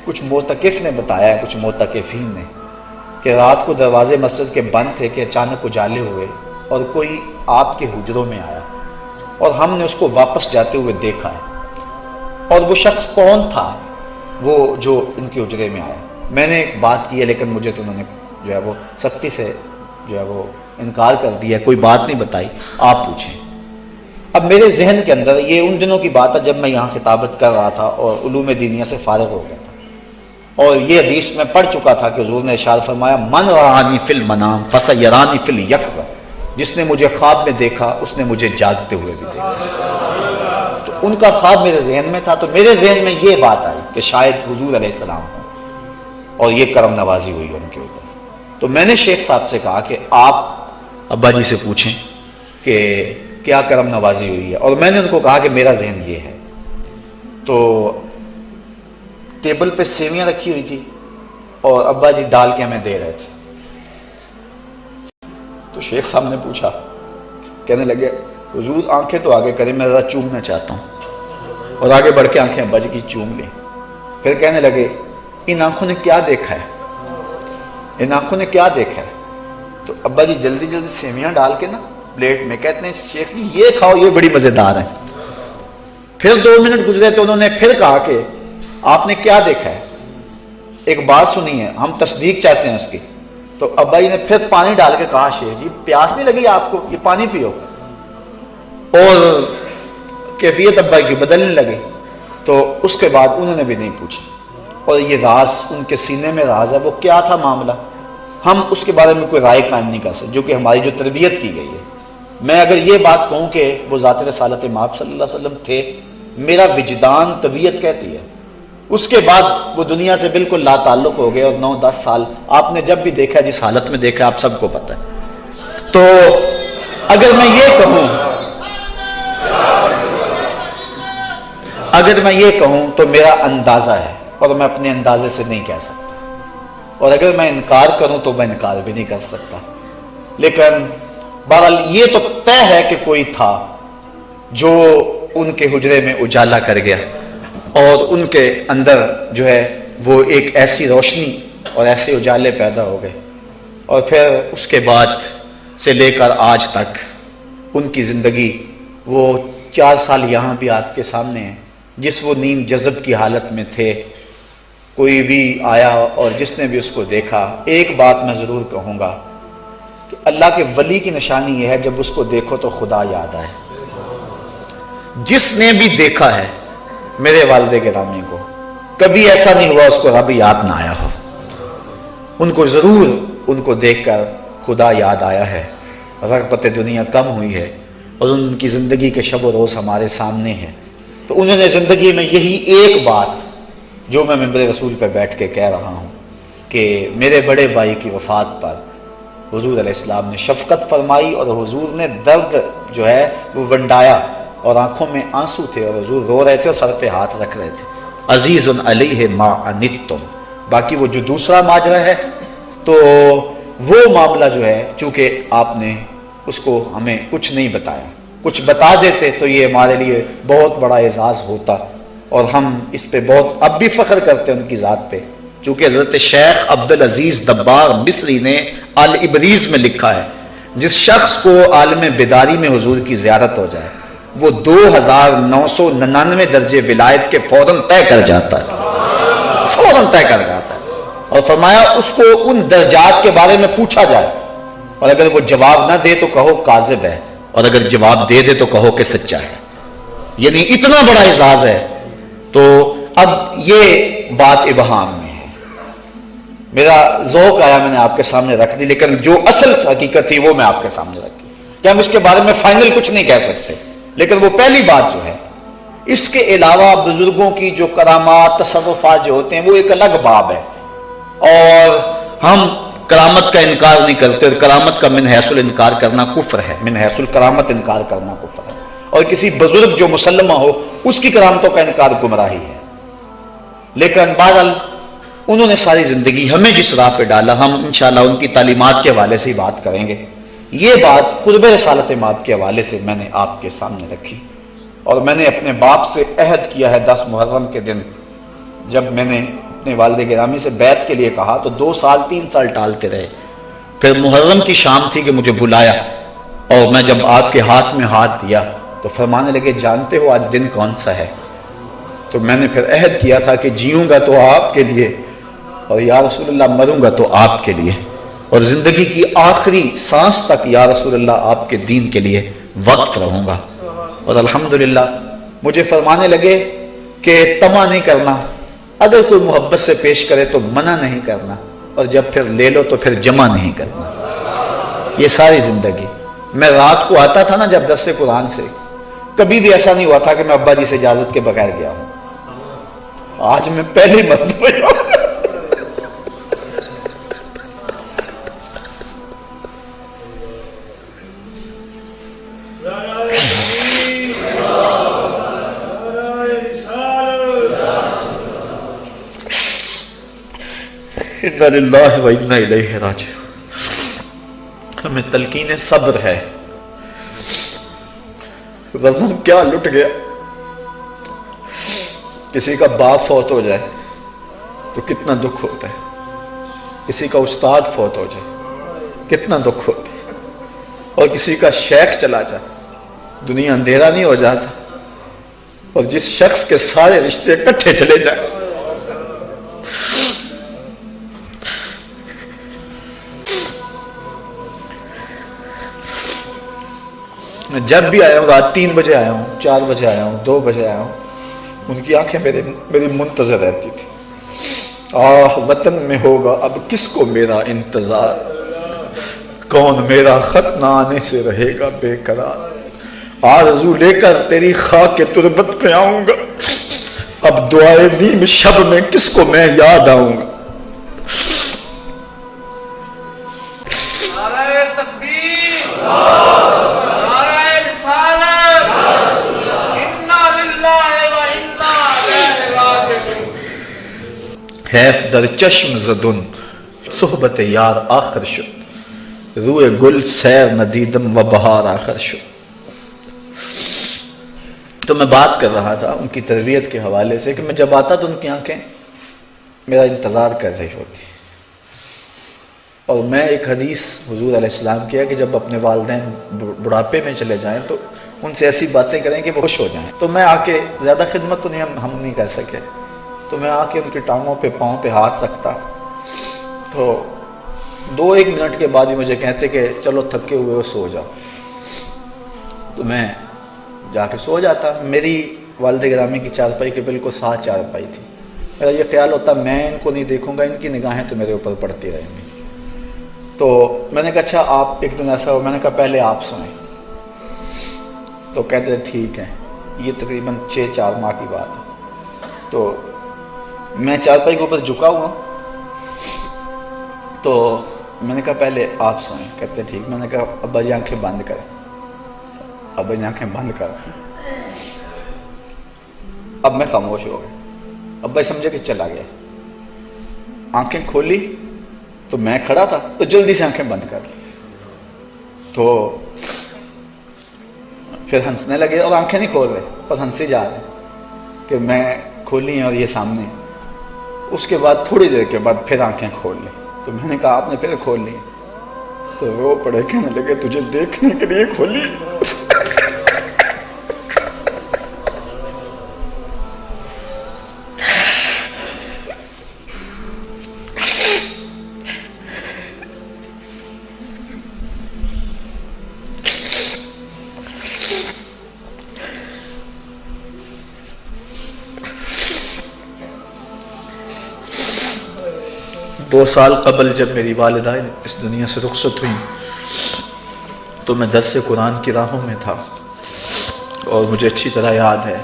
کچھ معتکف نے بتایا ہے، کچھ معتکفین نے، کہ رات کو دروازے مسجد کے بند تھے کہ اچانک اجالے ہوئے اور کوئی آپ کے حجروں میں آیا اور ہم نے اس کو واپس جاتے ہوئے دیکھا ہے. اور وہ شخص کون تھا وہ جو ان کے حجرے میں آیا؟ میں نے ایک بات کی ہے لیکن مجھے تو انہوں نے جو ہے وہ سختی سے جو ہے وہ انکار کر دیا، کوئی بات نہیں بتائی، آپ پوچھیں. اب میرے ذہن کے اندر یہ ان دنوں کی بات ہے جب میں یہاں خطابت کر رہا تھا اور علوم دینیہ سے فارغ ہو گیا تھا، اور یہ حدیث میں پڑھ چکا تھا کہ حضور نے ارشاد فرمایا من رآنی فی المنام فسیرانی فی الیقظہ، جس نے مجھے خواب میں دیکھا اس نے مجھے جاگتے ہوئے بھی دیکھا. تو ان کا خواب میرے ذہن میں تھا، تو میرے ذہن میں یہ بات آئی کہ شاید حضور علیہ السلام ہوں اور یہ کرم نوازی ہوئی ان کے اوپر. تو میں نے شیخ صاحب سے کہا کہ آپ ابا جی سے پوچھیں کہ کیا کرم نوازی ہوئی ہے، اور میں نے ان کو کہا کہ میرا ذہن یہ ہے. تو ٹیبل پہ سیویاں رکھی ہوئی تھی اور ابا جی ڈال کے ہمیں دے رہے تھے. تو شیخ صاحب نے پوچھا، کہنے لگے حضور آنکھیں تو آگے کریں، میں ذرا چومنا چاہتا ہوں، اور آگے بڑھ کے آنکھیں ابا جی کی چوم لیں. پھر کہنے لگے ان آنکھوں نے کیا دیکھا ہے، ان آنکھوں نے کیا دیکھا ہے؟ تو ابا جی جلدی جلدی سیویاں ڈال کے نا پلیٹ میں کہتے ہیں شیخ جی یہ کھاؤ یہ بڑی مزیدار ہے. پھر 2 منٹ گزرے تو انہوں نے پھر کہا کہ آپ نے کیا دیکھا ہے، ایک بات سنی ہے، ہم تصدیق چاہتے ہیں اس کی. تو ابا جی نے پھر پانی ڈال کے کہا شیخ جی پیاس نہیں لگی آپ کو، یہ پانی پیو. اور کیفیت ابا کی بدلنے لگی. تو اس کے بعد انہوں نے بھی نہیں پوچھا، اور یہ راز ان کے سینے میں راز ہے. وہ کیا تھا معاملہ ہم اس کے بارے میں کوئی رائے قائم نہیں کر سکتے، جو کہ ہماری جو تربیت کی گئی ہے. میں اگر یہ بات کہوں کہ وہ ذات رسالت مآب صلی اللہ علیہ وسلم تھے، میرا وجدان طبیعت کہتی ہے. اس کے بعد وہ دنیا سے بالکل لا تعلق ہو گئے، اور 9-10 سال آپ نے جب بھی دیکھا جس حالت میں دیکھا آپ سب کو پتہ ہے. تو اگر میں یہ کہوں تو میرا اندازہ ہے اور میں اپنے اندازے سے نہیں کہہ سکتا، اور اگر میں انکار کروں تو میں انکار بھی نہیں کر سکتا. لیکن بہرحال یہ تو طے ہے کہ کوئی تھا جو ان کے حجرے میں اجالا کر گیا. اور ان کے اندر جو ہے وہ ایک ایسی روشنی اور ایسے اجالے پیدا ہو گئے، اور پھر اس کے بعد سے لے کر آج تک ان کی زندگی، وہ 4 سال یہاں بھی آپ کے سامنے ہیں، جس وہ نیم جذب کی حالت میں تھے، کوئی بھی آیا اور جس نے بھی اس کو دیکھا، ایک بات میں ضرور کہوں گا کہ اللہ کے ولی کی نشانی یہ ہے جب اس کو دیکھو تو خدا یاد آئے۔ جس نے بھی دیکھا ہے میرے والد گرامی کو، کبھی ایسا نہیں ہوا اس کو رب یاد نہ آیا ہو، ان کو ضرور ان کو دیکھ کر خدا یاد آیا ہے، رغبت دنیا کم ہوئی ہے، اور ان کی زندگی کے شب و روز ہمارے سامنے ہیں۔ تو انہوں نے زندگی میں یہی ایک بات جو میں ممبر رسول پہ بیٹھ کے کہہ رہا ہوں کہ میرے بڑے بھائی کی وفات پر حضور علیہ السلام نے شفقت فرمائی، اور حضور نے درد جو ہے وہ ونڈایا، اور آنکھوں میں آنسو تھے، اور حضور رو رہے تھے اور سر پہ ہاتھ رکھ رہے تھے، عزیز علیہ ما عنتم۔ باقی وہ جو دوسرا ماجرا ہے تو وہ معاملہ جو ہے، چونکہ آپ نے اس کو ہمیں کچھ نہیں بتایا، کچھ بتا دیتے تو یہ ہمارے لیے بہت بڑا اعزاز ہوتا، اور ہم اس پہ بہت اب بھی فخر کرتے ہیں ان کی ذات پہ، چونکہ حضرت شیخ عبدالعزیز دبار مصری نے الابریز میں لکھا ہے، جس شخص کو عالم بیداری میں حضور کی زیارت ہو جائے وہ 2999 درجے ولایت کے فوراً طے کر جاتا ہے، فوراً طے کر جاتا ہے، اور فرمایا اس کو ان درجات کے بارے میں پوچھا جائے، اور اگر وہ جواب نہ دے تو کہو کاذب ہے، اور اگر جواب دے دے تو کہو کہ سچا ہے۔ یعنی اتنا بڑا اعزاز ہے۔ تو اب یہ بات ابہام میں ہے، میرا ذوق آیا میں نے آپ کے سامنے رکھ دی، لیکن جو اصل حقیقت تھی وہ میں آپ کے سامنے رکھی، کہ ہم اس کے بارے میں فائنل کچھ نہیں کہہ سکتے، لیکن وہ پہلی بات جو ہے، اس کے علاوہ بزرگوں کی جو کرامات تصرفات جو ہوتے ہیں وہ ایک الگ باب ہے، اور ہم کرامت کا انکار نہیں کرتے، اور کرامت کا من حیث الانکار کرنا کفر ہے، من حیث الکرامت انکار کرنا کفر ہے، اور کسی بزرگ جو مسلمہ ہو اس کی کرامتوں کا انکار گمراہی ہے۔ لیکن بہرحال انہوں نے ساری زندگی ہمیں جس راہ پہ ڈالا، ہم انشاءاللہ ان کی تعلیمات کے حوالے سے ہی بات کریں گے۔ یہ بات قرب رسالت مآب کے حوالے سے میں نے آپ کے سامنے رکھی، اور میں نے اپنے باپ سے عہد کیا ہے 10 محرم کے دن، جب میں نے اپنے والد گرامی سے بیعت کے لیے کہا تو 2 سال 3 سال ٹالتے رہے، پھر محرم کی شام تھی کہ مجھے بلایا، اور میں جب آپ کے ہاتھ میں ہاتھ دیا تو فرمانے لگے جانتے ہو آج دن کون سا ہے؟ تو میں نے پھر عہد کیا تھا کہ جیوں گا تو آپ کے لیے، اور یا رسول اللہ مروں گا تو آپ کے لیے، اور زندگی کی آخری سانس تک یا رسول اللہ آپ کے دین کے لیے وقف رہوں گا۔ اور الحمدللہ مجھے فرمانے لگے کہ طمع نہیں کرنا، اگر کوئی محبت سے پیش کرے تو منع نہیں کرنا، اور جب پھر لے لو تو پھر جمع نہیں کرنا۔ یہ ساری زندگی میں رات کو آتا تھا نا جب درس قرآن سے، کبھی بھی ایسا نہیں ہوا تھا کہ میں ابا جی سے اجازت کے بغیر گیا ہوں، آج میں پہلی مرتبہ اِنَّا لِلَّهِ وَإِنَّا إِلَيْهِ راجعون۔ ہمیں تلقین صبر ہے، وزن کیا لٹ گیا، کسی کا باپ فوت ہو جائے تو کتنا دکھ ہوتا ہے، کسی کا استاد فوت ہو جائے کتنا دکھ ہوتا ہے، اور کسی کا شیخ چلا جائے دنیا اندھیرا نہیں ہو جاتا، اور جس شخص کے سارے رشتے اکٹھے چلے جائیں۔ میں جب بھی آیا ہوں رات 3 بجے آیا ہوں، 4 بجے آیا ہوں، 2 بجے آیا ہوں، ان کی آنکھیں میری منتظر رہتی تھی، آہ وطن میں ہوگا اب کس کو میرا انتظار، کون میرا خط نہ آنے سے رہے گا بے قرار، آرزو لے کر تیری خاک تربت پہ آؤں گا، اب دعائے نیم شب میں کس کو میں یاد آؤں گا۔ حیف در چشم زدن صحبت یار آخر شد، روئے گل سیر ندیدم و بہار آخر شد۔ تو میں بات کر رہا تھا ان کی تربیت کے حوالے سے کہ میں جب آتا تو ان کی آنکھیں میرا انتظار کر رہی ہوتی، اور میں ایک حدیث حضور علیہ السلام کیا کہ جب اپنے والدین بڑھاپے میں چلے جائیں تو ان سے ایسی باتیں کریں کہ وہ خوش ہو جائیں. تو میں آ کے زیادہ خدمت تو نہیں ہم نہیں کر سکے، تو میں آ کے ان کی ٹانگوں پہ پاؤں پہ ہاتھ رکھتا، تو 2-1 منٹ کے بعد ہی مجھے کہتے کہ چلو تھکے ہوئے ہو سو جاؤ. تو میں جا کے سو جاتا. میری والد گرامی کی چارپائی کے بالکل ساتھ چارپائی تھی. میرا یہ خیال ہوتا میں ان کو نہیں دیکھوں گا، ان کی نگاہیں تو میرے اوپر پڑتی رہیں گی. تو میں نے کہا اچھا آپ ایک دن ایسا ہو، میں نے کہا پہلے آپ سوئیں. تو کہتے ٹھیک ہے. یہ تقریباً 6-4 ماہ کی بات ہے. تو میں چارپائی کے اوپر جھکا ہوا، تو میں نے کہا پہلے آپ سوئیں. کہتے ٹھیک. میں نے کہا ابا جی آنکھیں بند کریں. ابا جی آنکھیں بند کر. اب میں خاموش ہو گیا. ابا سمجھے کہ چلا گیا. آنکھیں کھولی تو میں کھڑا تھا تو جلدی سے آنکھیں بند کر لی. تو پھر ہنسنے لگے اور آنکھیں نہیں کھول رہے، بس ہنسی جا رہے کہ میں کھولی ہیں اور یہ سامنے. اس کے بعد تھوڑی دیر کے بعد پھر آنکھیں کھول لی. تو میں نے کہا آپ نے پھر کھول لی؟ تو وہ پڑے کہنے لگے تجھے دیکھنے کے لیے کھولی. 2 سال قبل جب میری والدہ اس دنیا سے رخصت ہوئی تو میں درس قرآن کی راہوں میں تھا، اور مجھے اچھی طرح یاد ہے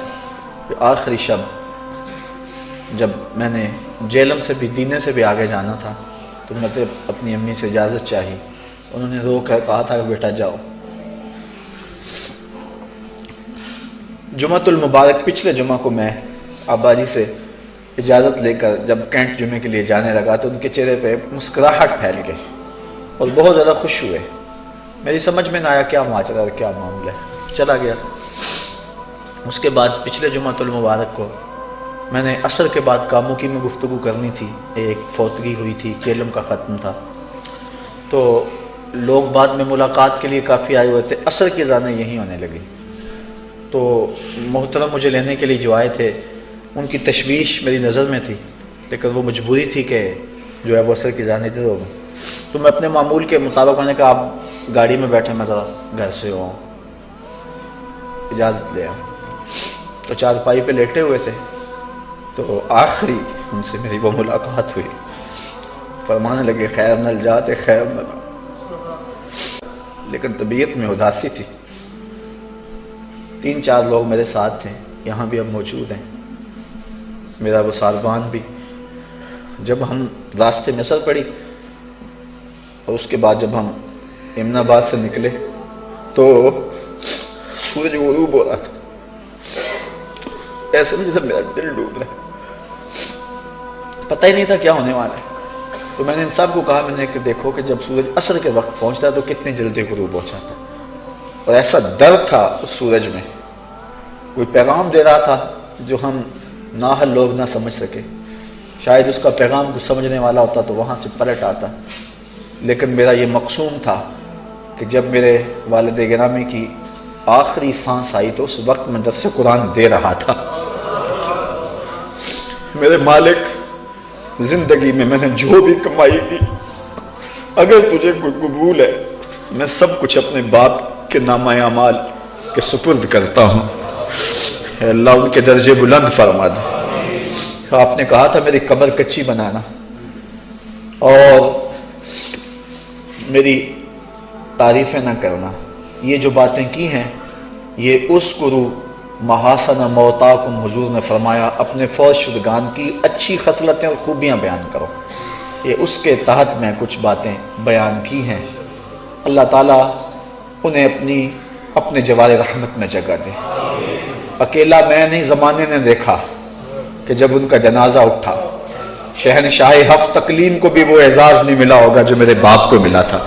کہ آخری شب جب میں نے جیلم سے بھی دینے سے بھی آگے جانا تھا تو میں اپنی امی سے اجازت چاہی. انہوں نے رو کر کہا تھا کہ بیٹا جاؤ. جمعۃ المبارک پچھلے جمعہ کو میں ابا جی سے اجازت لے کر جب کینٹ جمعے کے لیے جانے لگا تو ان کے چہرے پہ مسکراہٹ پھیل گئی اور بہت زیادہ خوش ہوئے. میری سمجھ میں نہ آیا کیا ماجرا اور کیا معاملہ ہے. چلا گیا. اس کے بعد پچھلے جمعۃ المبارک کو میں نے عصر کے بعد کاموں کی میں گفتگو کرنی تھی. ایک فوتگی ہوئی تھی، چیلم کا ختم تھا، تو لوگ بعد میں ملاقات کے لیے کافی آئے ہوئے تھے. عصر کی اذانیں یہیں ہونے لگی تو محترم مجھے لینے کے لیے جو آئے تھے ان کی تشویش میری نظر میں تھی، لیکن وہ مجبوری تھی کہ جو ہے وہ عصر کی اذانیں ادھر ہو گئی. تو میں اپنے معمول کے مطابق میں نے کہا آپ گاڑی میں بیٹھے، میں ذرا گھر سے ہوں، اجازت لے آؤں. تو چارپائی پہ لیٹے ہوئے تھے تو آخری ان سے میری وہ ملاقات ہوئی. فرمانے لگے خیر نل جاتے خیر نل، لیکن طبیعت میں اداسی تھی. 3-4 لوگ میرے ساتھ تھے، یہاں بھی اب موجود ہیں، میرا وہ ساربان بھی. جب ہم راستے میں اثر پڑی اور اس کے بعد جب ہم امن آباد سے نکلے تو سورج غروب ہو رہا تھا. ایسے جیسے میرا دل ڈوب رہا، پتہ ہی نہیں تھا کیا ہونے والا ہے. تو میں نے ان سب کو کہا، میں نے کہ دیکھو کہ جب سورج عصر کے وقت پہنچتا ہے تو کتنی جلدی غروب ہو جاتا ہے. اور ایسا درد تھا اس سورج میں، کوئی پیغام دے رہا تھا جو ہم نااہل لوگ نہ سمجھ سکے. شاید اس کا پیغام کو سمجھنے والا ہوتا تو وہاں سے پلٹ آتا. لیکن میرا یہ مقصود تھا کہ جب میرے والد گرامی کی آخری سانس آئی تو اس وقت میں درس قرآن دے رہا تھا. میرے مالک، زندگی میں نے جو بھی کمائی کی، اگر تجھے کوئی قبول ہے میں سب کچھ اپنے باپ کے نامہ اعمال کے سپرد کرتا ہوں. اے اللہ ان کے درجے بلند فرما دے. آپ نے کہا تھا میری قبر کچی بنانا اور میری تعریفیں نہ کرنا. یہ جو باتیں کی ہیں یہ اذکروا محاسن موتاکم، حضور نے فرمایا اپنے فوت شدگان کی اچھی خصلتیں اور خوبیاں بیان کرو. یہ اس کے تحت میں کچھ باتیں بیان کی ہیں. اللہ تعالیٰ انہیں اپنے جوار رحمت میں جگہ دے. اکیلا میں نہیں، زمانے نے دیکھا کہ جب ان کا جنازہ اٹھا شہنشاہ ہفت تقلیم کو بھی وہ اعزاز نہیں ملا ہوگا جو میرے باپ کو ملا تھا.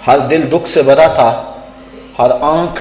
ہر دل دکھ سے بھرا تھا، ہر آنکھ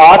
8